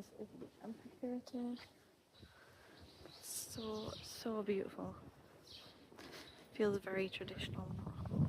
This is the amphitheatre. So beautiful. Feels very traditional Morocco.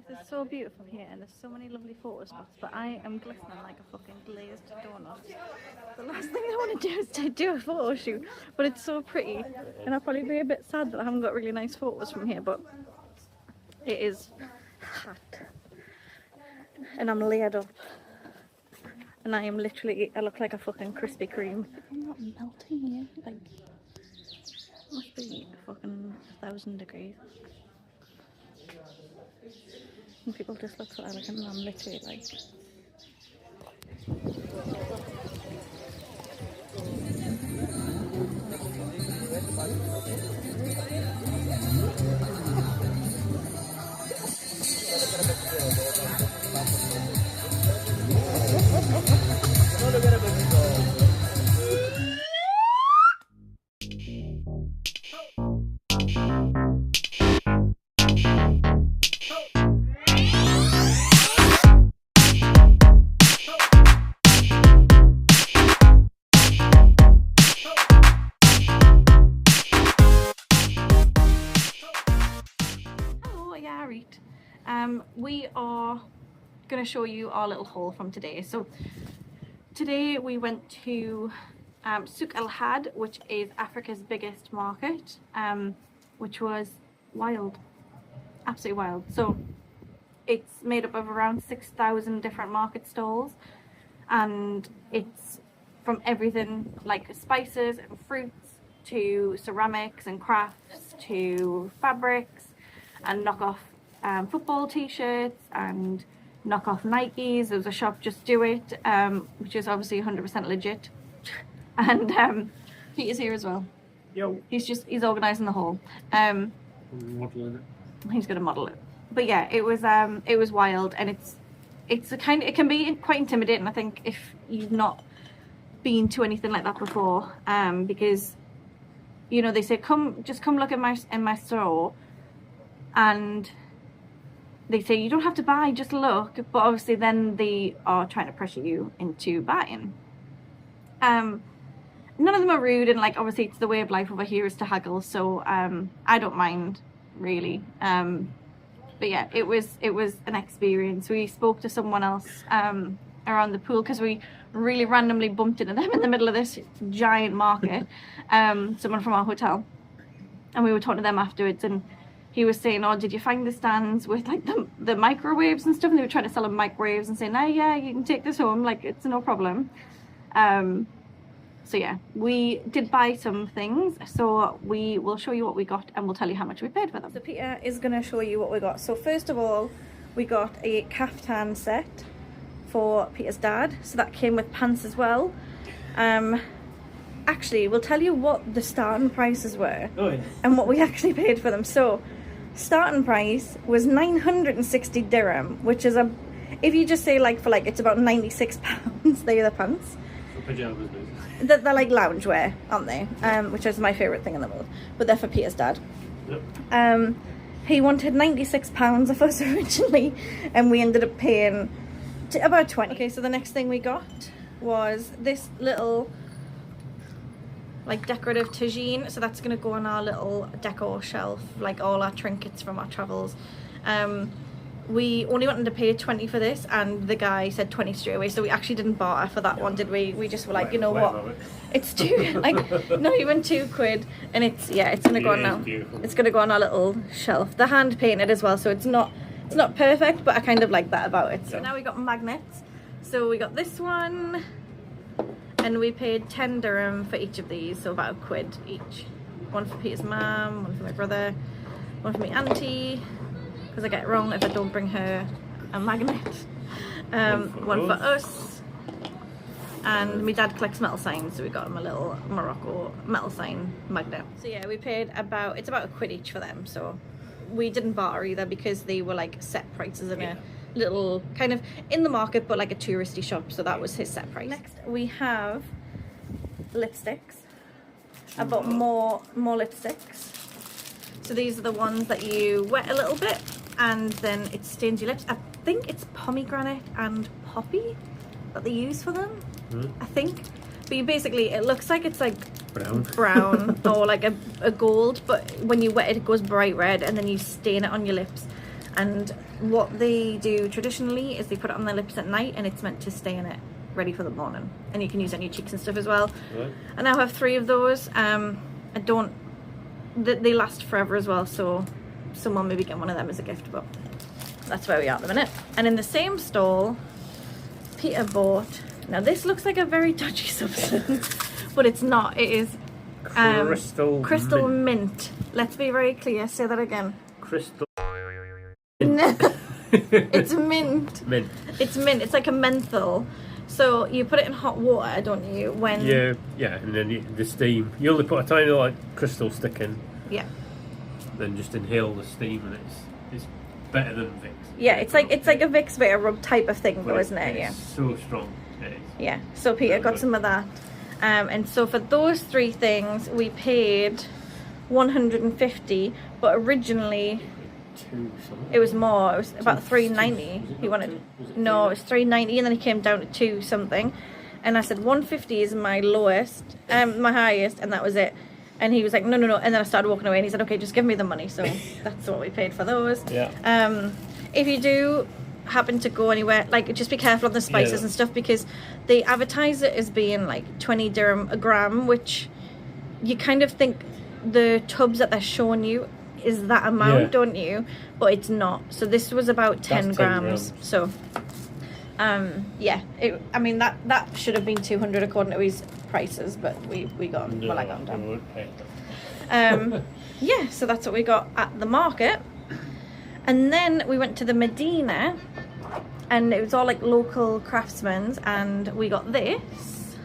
This is so beautiful here and there's so many lovely photo spots, but I am glistening like a fucking glazed donut. The last thing I want to do is to do a photo shoot, but it's so pretty and I'll probably be a bit sad that I haven't got really nice photos from here, but it is hot and I'm layered up and I am literally, I look like a fucking Krispy Kreme. I'm not melting here, like it must be fucking 1,000 degrees. And people just look so elegant and I'm literally like... We are going to show you our little haul from today. So today we went to Souk El Had, which is Africa's biggest market, which was wild, absolutely wild. So it's made up of around 6,000 different market stalls, and it's from everything like spices and fruits to ceramics and crafts to fabrics and knockoff football t-shirts and knockoff Nikes. There was a shop, Just Do It, which is obviously 100% legit. And Peter's here as well. Yo. He's organising the haul. Modeling it. He's gonna model it. But yeah, it was wild, and it's a kind of, it can be quite intimidating, I think, if you've not been to anything like that before, because you know they say just come look at my store, and they say you don't have to buy, just look, but obviously then they are trying to pressure you into buying. None of them are rude, and like obviously it's the way of life over here is to haggle, so I don't mind really. But yeah, it was an experience. We spoke to someone else around the pool because we really randomly bumped into them in the middle of this giant market, someone from our hotel, and we were talking to them afterwards, and he was saying, oh, did you find the stands with like the microwaves and stuff? And they were trying to sell them microwaves and saying, oh yeah, you can take this home, like it's no problem. So yeah, we did buy some things, so we will show you what we got and we'll tell you how much we paid for them. So Peter is going to show you what we got. So first of all, we got a kaftan set for Peter's dad, so that came with pants as well. Actually, we'll tell you what the starting prices were and what we actually paid for them. So starting price was 960 dirham, which is if you just say like for like, it's about £96. They are the pants. For pajamas, basically. they're like loungewear, aren't they? Which is my favourite thing in the world. But they're for Peter's dad. Yep. He wanted £96 of us originally, and we ended up paying about 20. Okay, so the next thing we got was this little like decorative tagine. So that's gonna go on our little decor shelf, like all our trinkets from our travels. We only wanted to pay 20 for this, and the guy said 20 straight away, so we actually didn't barter for that one, did we? We just were like, you know what, it's too, like, not even £2, and it's gonna go on now. It's gonna go on our little shelf. They're hand painted as well, so it's not perfect, but I kind of like that about it. So now we got magnets. So we got this one, and we paid 10 dirham for each of these, so about £1 each. One for Peter's mum, one for my brother, one for my auntie, because I get it wrong if I don't bring her a magnet. One for us. And my dad collects metal signs, so we got him a little Morocco metal sign magnet. So yeah, we paid it's about £1 each for them. So we didn't barter either, because they were like set prices in a little kind of in the market, but like a touristy shop. So that was his set price. Next we have lipsticks. I bought more lipsticks. So these are the ones that you wet a little bit and then it stains your lips. I think it's pomegranate and poppy that they use for them. I think. But you basically, it looks like it's like brown or like a gold, but when you wet it, it goes bright red, and then you stain it on your lips. And what they do traditionally is they put it on their lips at night, and it's meant to stain it ready for the morning. And you can use it on your cheeks and stuff as well. Right. I now have 3 of those. They last forever as well, so someone maybe get one of them as a gift, but that's where we are at the minute. And in the same stall, Peter bought, now this looks like a very dodgy substance, but it's not. It is crystal mint. Let's be very clear, say that again. Crystal It's mint. Mint. It's mint. It's like a menthol. So you put it in hot water, don't you? When yeah, and then the steam. You only put a tiny like crystal stick in. Yeah. Then just inhale the steam, and it's better than Vicks. Yeah, it's like a Vicks Vapor Rub type of thing, though, isn't it? Yeah. So strong. It is. Yeah. So Peter got some of that, and so for those 3 things we paid 150, but originally it was more. It was about 390. He wanted it was 390, and then he came down to 2 something, and I said 150 is my lowest, my highest, and that was it. And he was like, no, and then I started walking away, and he said, okay, just give me the money. So that's what we paid for those. Yeah. If you do happen to go anywhere, like, just be careful of the spices and stuff, because they advertise it as being like 20 dirham a gram, which you kind of think the tubs that they're showing you is that amount, don't you? But it's not. So this was about 10 grams. So I mean that should have been 200 according to his prices, but we got them. Well, I got them down. Yeah, so that's what we got at the market. And then we went to the Medina, and it was all like local craftsmen's, and we got this.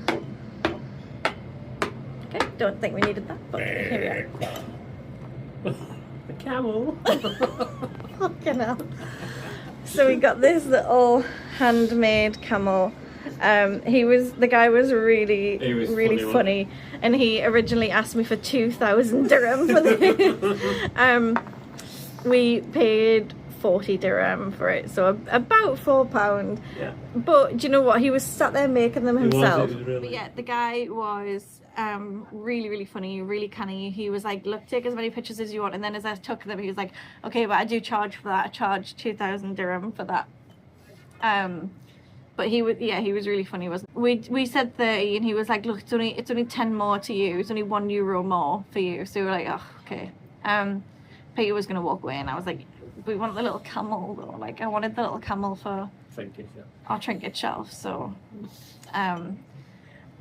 Okay, don't think we needed that, but here we are. The camel. Fucking hell. So we got this little handmade camel. The guy was really funny, and he originally asked me for 2,000 dirham for this. We paid 40 dirham for it, so about £4. Yeah. But do you know what? He was sat there making them himself. But yeah, the guy was really funny, really canny. He was like, look, take as many pictures as you want, and then as I took them, he was like, okay, but I do charge for that. I charge 2,000 dirham for that. But he was really funny, wasn't he? We said 30, and he was like, look, it's only 10 more to you. It's only €1 more for you. So we were like, oh, okay. Peter was gonna walk away, and I was like, we want the little camel though. Like, I wanted the little camel for our trinket shelf. So and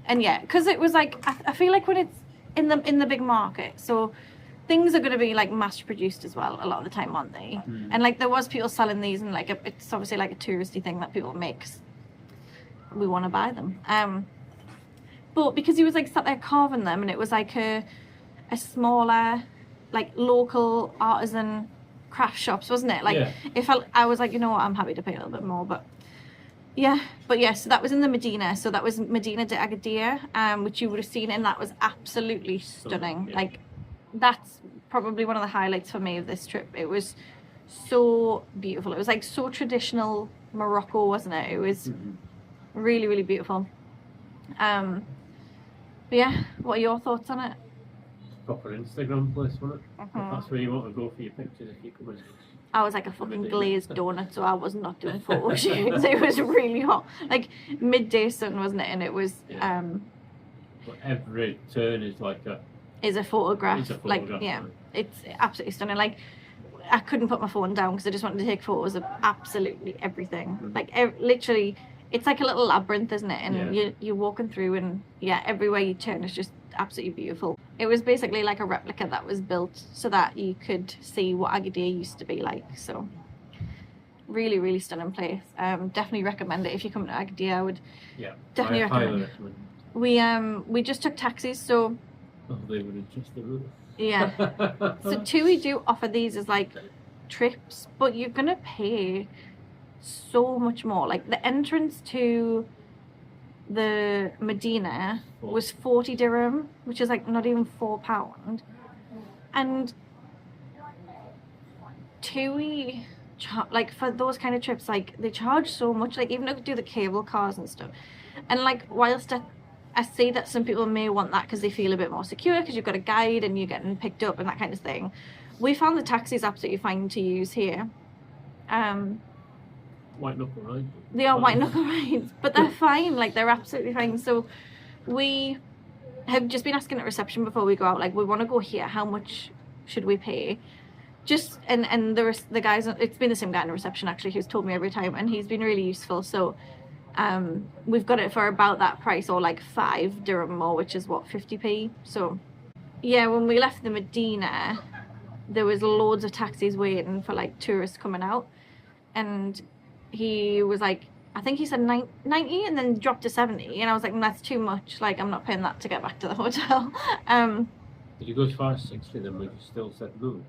yeah, because it was like, I feel like when it's in the big market, so things are going to be like mass produced as well a lot of the time, aren't they? And like there was people selling these, and like it's obviously like a touristy thing that people make, 'cause we want to buy them. But because he was like sat there carving them, and it was like a smaller, like local artisan craft shops, wasn't it? Like if I was like, you know what, I'm happy to pay a little bit more, but Yeah, but yeah, so that was in the Medina. So that was Medina de Agadir, which you would have seen, and that was absolutely stunning. Yeah. Like, that's probably one of the highlights for me of this trip. It was so beautiful. It was like so traditional Morocco, wasn't it? It was really, really beautiful. But yeah, what are your thoughts on it? Proper Instagram place, wasn't it? If that's where you want to go for your pictures, if you come in. I was like a fucking glazed donut, so I was not doing photo shoots. It was really hot, like midday sun, wasn't it? And it was But every turn is like a photograph. It's a Like, photograph, yeah, right? it's absolutely stunning. Like, I couldn't put my phone down because I just wanted to take photos of absolutely everything. Like, literally, it's like a little labyrinth, isn't it? And you're walking through, and yeah, everywhere you turn is just absolutely beautiful. It was basically like a replica that was built so that you could see what Agadir used to be like. So really, really stunning place. Definitely recommend it if you come to Agadir. I would definitely recommend. We just took taxis, so they would have just the yeah. So TUI do offer these as like trips, but you're gonna pay so much more. Like, the entrance to the Medina was 40 dirham, which is like not even £4. And TUI, like, for those kind of trips, like, they charge so much, like, even if they do the cable cars and stuff. And like, whilst I see that some people may want that because they feel a bit more secure because you've got a guide and you're getting picked up and that kind of thing, we found the taxis absolutely fine to use here. White knuckle rides. They are white knuckle rides, but they're fine. Like, they're absolutely fine. So we have just been asking at reception before we go out, like, we want to go here, how much should we pay? Just and the guys, it's been the same guy in the reception actually who's told me every time, and he's been really useful. So we've got it for about that price, or like 5 dirham more, which is what, 50p. So yeah, when we left the Medina, there was loads of taxis waiting for like tourists coming out, and he was like, I think he said 90 and then dropped to 70, and I was like, that's too much, like, I'm not paying that to get back to the hotel. Did you go as far as 60 then, but you still said no?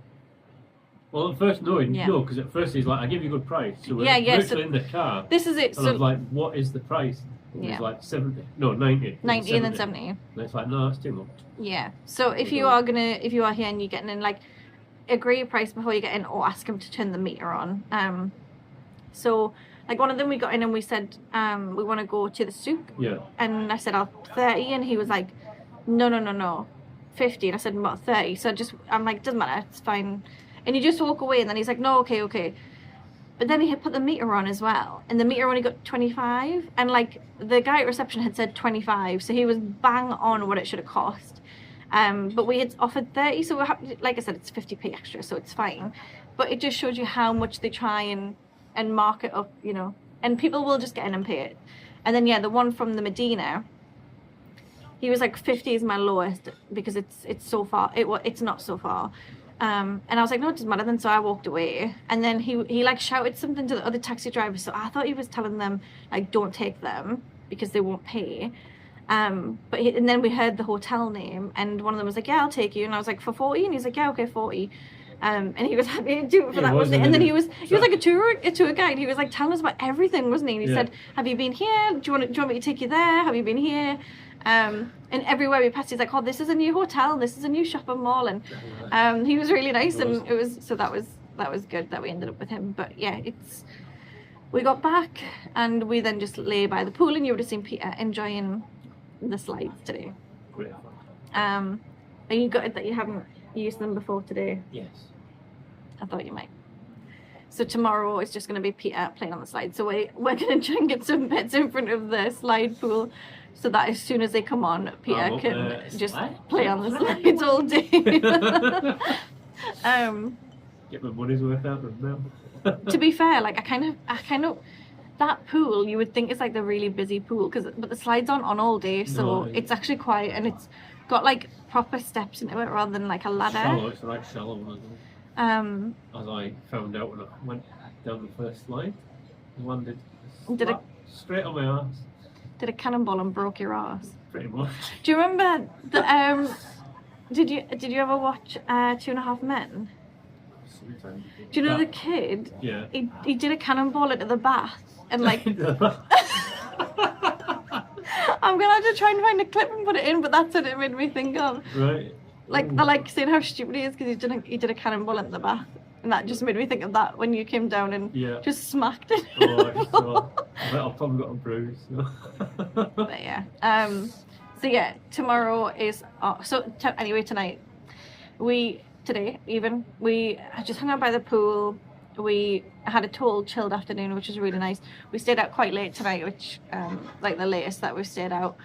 Well, at first, no, because at first he's like, I give you a good price. So we're literally in the car. This is it. And I was like, what is the price? And he's like 70. No, 90. 90 and then 70. And it's like, no, that's too much. Yeah. So if you are here and you're getting in, like, agree a price before you get in, or ask him to turn the meter on. So, like, one of them, we got in and we said, we want to go to the souk. Yeah. And I said, 30, and he was like, no, 50. And I said, what, 30? So I'm like, doesn't matter, it's fine. And you just walk away, and then he's like, no, okay. But then he had put the meter on as well, and the meter only got 25, and like, the guy at reception had said 25, so he was bang on what it should have cost. But we had offered 30, so we're happy, like I said, it's 50p extra, so it's fine. But it just shows you how much they try and mark it up, you know, and people will just get in and pay it. And then the one from the Medina, he was like, 50 is my lowest because it's so far. It's not so far. And I was like, no, it doesn't matter then. So I walked away, and then he like shouted something to the other taxi drivers. So I thought he was telling them, like, don't take them because they won't pay. And then we heard the hotel name, and one of them was like, yeah, I'll take you. And I was like, for 40? And he's like, yeah, okay, 40. And he was happy to do it for that, wasn't he? And then he was like a tour guide. He was like telling us about everything, wasn't he? And he said, have you been here? Do you want me to take you there? Have you been here? And everywhere we passed, he's like, oh, this is a new hotel, this is a new shopping mall, and he was really nice, and that was good that we ended up with him. But yeah, we got back and we then just lay by the pool, and you would have seen Peter enjoying the slides today. Great. Are you gutted that you haven't used them before today? Yes. I thought you might. So tomorrow is just going to be Peter playing on the slide. So we're going to try and get some beds in front of the slide pool, so that as soon as they come on, Peter can just play on the slides all day. Get my money's worth out of them now. To be fair, like, I kind of that pool, you would think it's like the really busy pool, but the slides aren't on all day, so it's actually quiet, and it's got like proper steps into it rather than like a ladder. Shallow, it's the right shallow one. As I found out when I went down the first slide, I landed straight on my arse. Did a cannonball and broke your arse? Pretty much. Do you remember the did you ever watch 2.5 Men? sometimes. Do you know the kid? Yeah. He did a cannonball into the bath and like. I'm gonna have to try and find a clip and put it in, but that's what it made me think of. Right. Like I like saying how stupid he is because he did a cannonball into the bath, and that just made me think of that when you came down and just smacked it. I've probably got a bruise. But yeah. So yeah, tomorrow is anyway tonight we just hung out by the pool. We had a total chilled afternoon, which was really nice. We stayed out quite late tonight, which like the latest that we've stayed out,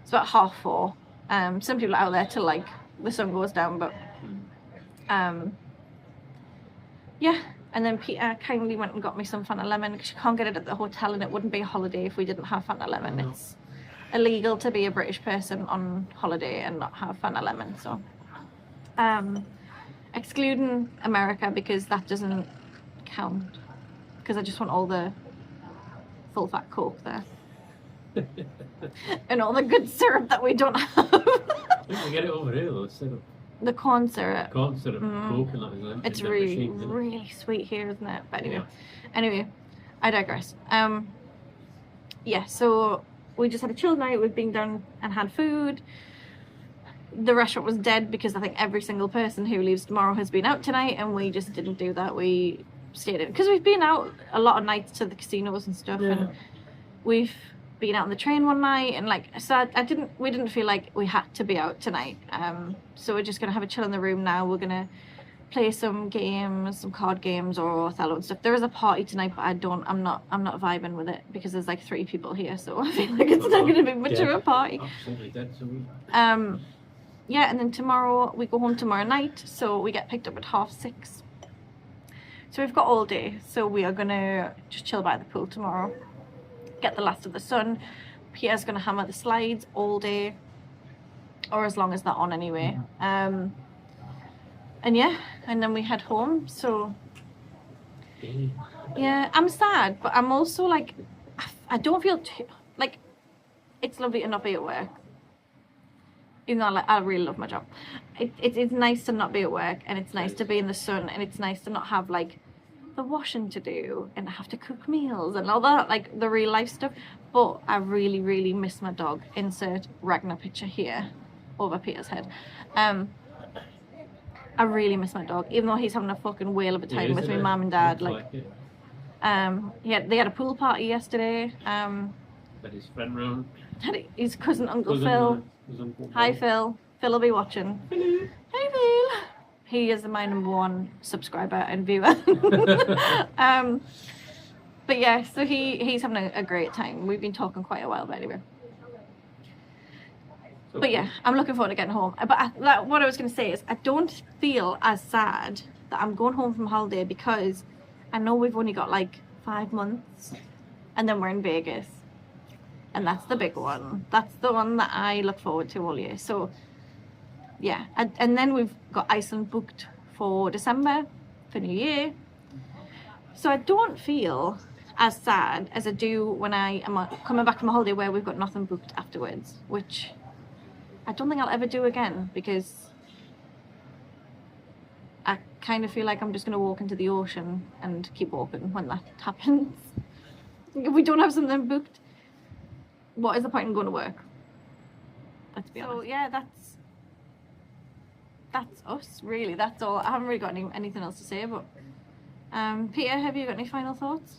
it's about 4:30. Some people are out there till like the sun goes down, but yeah. And then Peter kindly went and got me some Fanta Lemon because you can't get it at the hotel, and it wouldn't be a holiday if we didn't have Fanta Lemon. It's illegal to be a British person on holiday and not have Fanta Lemon. So excluding America because that doesn't count, because I just want all the full fat Coke there and all the good syrup that we don't have. We get it over here though, syrup. The corn syrup. Corn syrup, coconut, isn't it? It's really, really sweet here, isn't it? But anyway, I digress. Yeah, so we just had a chill night. We've been down and had food. The restaurant was dead because I think every single person who leaves tomorrow has been out tonight, and we just didn't do that. We stayed in because we've been out a lot of nights to the casinos and stuff, and we've been out on the train one night, and like so we didn't feel like we had to be out tonight. So we're just gonna have a chill in the room now. We're gonna play some games, some card games or Othello and stuff. There is a party tonight, but I'm not vibing with it because there's like 3 people here, so I feel like it's not gonna be much of a party. Absolutely dead. Yeah, and then tomorrow we go home tomorrow night, so we get picked up at 6:30. So we've got all day, so we are gonna just chill by the pool tomorrow, get the last of the sun. Pierre's gonna hammer the slides all day, or as long as they're on anyway. And yeah, and then we head home. So yeah, I'm sad, but I'm also like, I don't feel like it's lovely to not be at work. Even though I really love my job, it's nice to not be at work, and it's nice to be in the sun, and it's nice to not have like the washing to do and have to cook meals and all that, like the real life stuff. But I really, really miss my dog. Insert Ragnar picture here over Peter's head. I really miss my dog, even though he's having a fucking whale of a time with my mum and dad. Like they had a pool party yesterday. Had his friend round. Had his cousin Uncle Phil. Hi Phil. Phil will be watching. Hello. Hey Phil. He is my #1 subscriber and viewer. But yeah, so he's having a great time. We've been talking quite a while, but anyway. But yeah, I'm looking forward to getting home. But what I was going to say is, I don't feel as sad that I'm going home from holiday, because I know we've only got like 5 months, and then we're in Vegas. And that's the big one. That's the one that I look forward to all year. So yeah, and then we've got Iceland booked for December for New Year. So I don't feel as sad as I do when I am coming back from a holiday where we've got nothing booked afterwards, which I don't think I'll ever do again, because I kind of feel like I'm just going to walk into the ocean and keep walking when that happens. If we don't have something booked, what is the point in going to work? Let's be honest. So yeah, that's us, really. That's all. I haven't really got anything else to say, but Peter, have you got any final thoughts?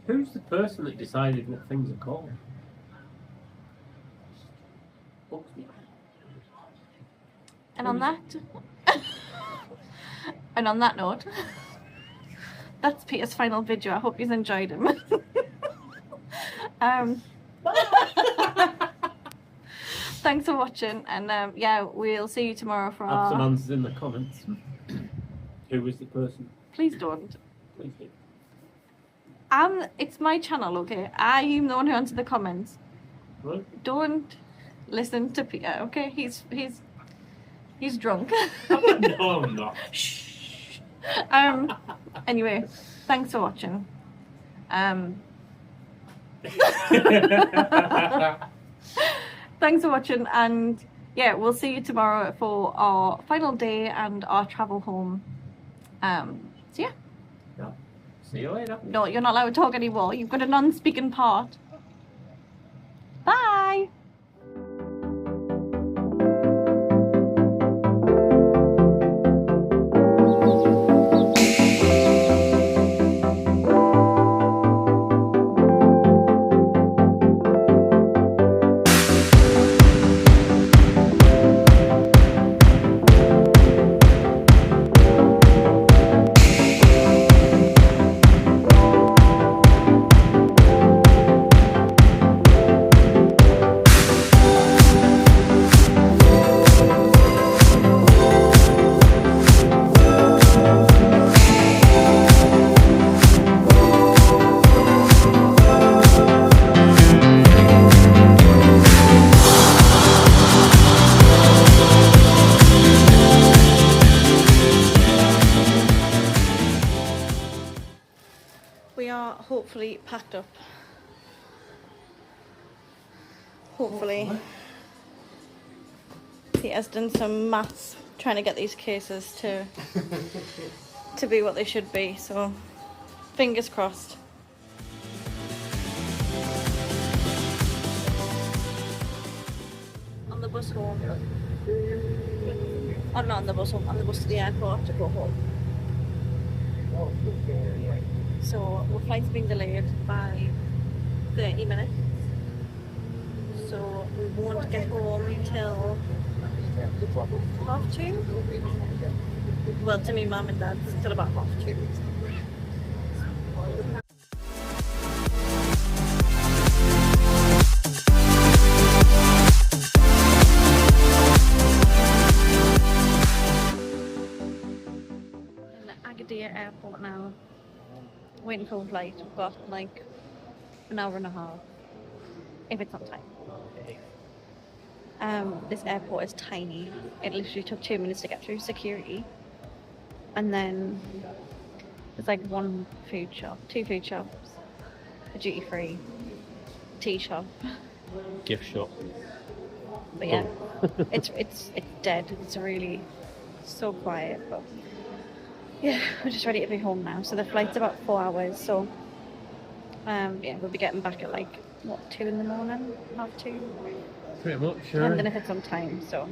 Who's the person that decided what things are called? And on that note, that's Peter's final video. I hope you've enjoyed him. Thanks for watching, and yeah, we'll see you tomorrow for Have some answers in the comments. Who was the person? Please don't. Please do. It's my channel, okay? I am the one who answered the comments. What? Don't listen to Peter, okay? He's drunk. No, I'm not. Shh. Anyway, thanks for watching. Thanks for watching, and yeah, we'll see you tomorrow for our final day and our travel home So yeah. Yeah. See you later. No, you're not allowed to talk anymore. You've got a non-speaking part. Bye. We are hopefully packed up. Hopefully. Peter's done some maths trying to get these cases to be what they should be, so fingers crossed. On the bus home. Oh, not on the bus home, on the bus to the airport to go home. So our flight's been delayed by 30 minutes. So we won't get home till 2:30. Well, to me, mum and dad's till about 2:30. In the Agadir airport now. Waiting for a flight. We've got like an hour and a half, if it's on time. This airport is tiny. It literally took 2 minutes to get through security, and then there's like one food shop, 2 food shops, a duty-free tea shop, Gift shop. but yeah, it's dead. It's really so quiet, but yeah, we're just ready to be home now. So the flight's about 4 hours, so yeah, we'll be getting back at like, what, 2 in the morning? Half 2? Pretty much, sure. And then if it's on time, so